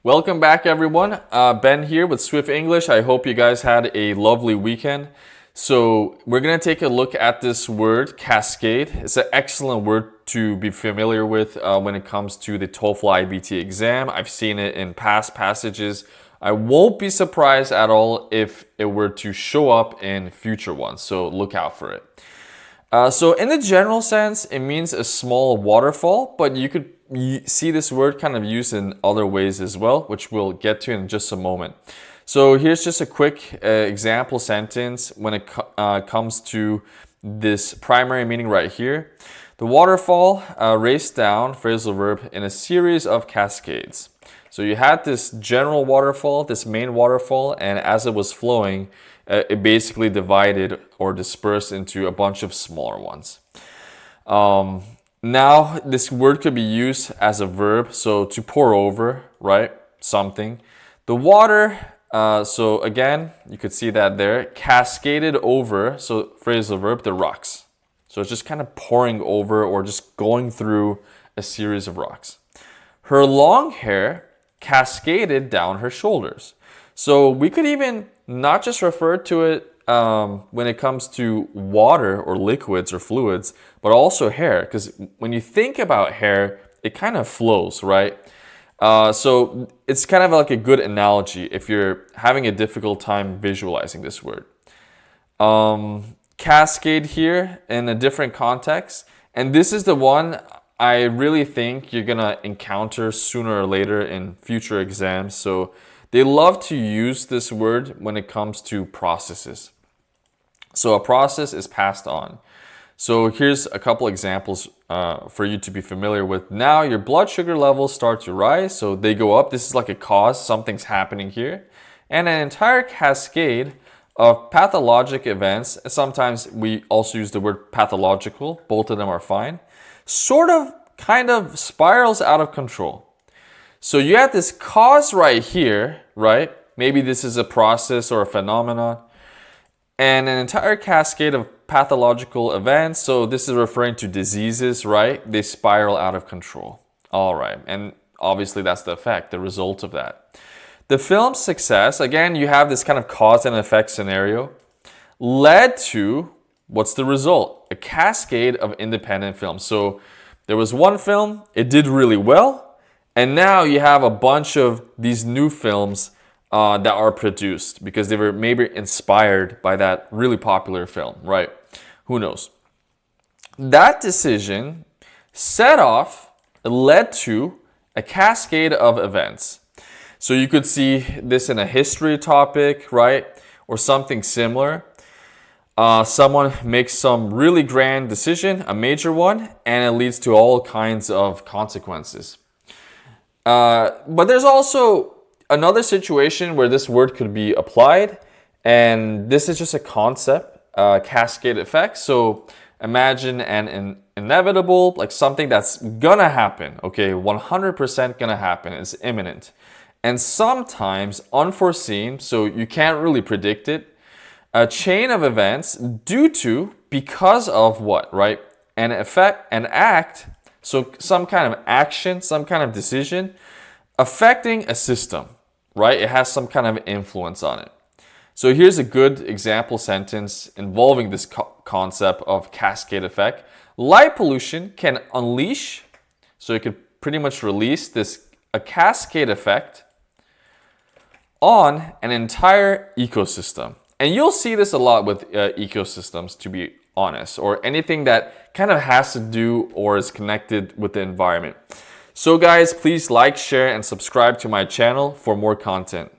Welcome back, everyone. Ben here with Swift English. I hope you guys had a lovely weekend. So we're going to take a look at this word, cascade. It's an excellent word to be familiar with when it comes to the TOEFL IBT exam. I've seen it in past passages. I won't be surprised at all if it were to show up in future ones, so look out for it. So in the general sense, it means a small waterfall, but you could see this word kind of used in other ways as well, which we'll get to in just a moment. So here's just a quick example sentence when it comes to this primary meaning right here. The waterfall raced down, phrasal verb, in a series of cascades. So you had this general waterfall, this main waterfall, and as it was flowing, it basically divided or dispersed into a bunch of smaller ones. Now, this word could be used as a verb, so to pour over, right? Something. The water, so again, you could see that there, cascaded over, so phrasal verb, the rocks. So it's just kind of pouring over or just going through a series of rocks. Her long hair cascaded down her shoulders. So we could even not just refer to it when it comes to water or liquids or fluids, but also hair. Because when you think about hair, it kind of flows, right? So it's kind of like a good analogy if you're having a difficult time visualizing this word. Cascade here in a different context. And this is the one I really think you're going to encounter sooner or later in future exams. So they love to use this word when it comes to processes. So a process is passed on. So here's a couple examples for you to be familiar with. Now your blood sugar levels start to rise, so they go up. This is like a cause, something's happening here. And an entire cascade of pathologic events, sometimes we also use the word pathological, both of them are fine, kind of spirals out of control. So you have this cause right here, right? Maybe this is a process or a phenomenon. And an entire cascade of pathological events. So this is referring to diseases, right? They spiral out of control. All right. And obviously that's the effect, the result of that. The film's success, again, you have this kind of cause and effect scenario, led to, what's the result? A cascade of independent films. So there was one film, it did really well. And now you have a bunch of these new films that are produced because they were maybe inspired by that really popular film, right? Who knows? That decision led to a cascade of events. So you could see this in a history topic, right? Or something similar. Someone makes some really grand decision, a major one, and it leads to all kinds of consequences. But there's also another situation where this word could be applied, and this is just a concept, cascade effect. So imagine an inevitable, like something that's gonna happen, okay, 100% gonna happen, it's imminent. And sometimes unforeseen, so you can't really predict it, a chain of events because of what, right? An effect, an act, so some kind of action, some kind of decision affecting a system, right? It has some kind of influence on it. So here's a good example sentence involving this concept of cascade effect. Light pollution can unleash, so it could pretty much release a cascade effect on an entire ecosystem. And you'll see this a lot with ecosystems, to be honest, or anything that kind of has to do or is connected with the environment. So guys, please like, share, and subscribe to my channel for more content.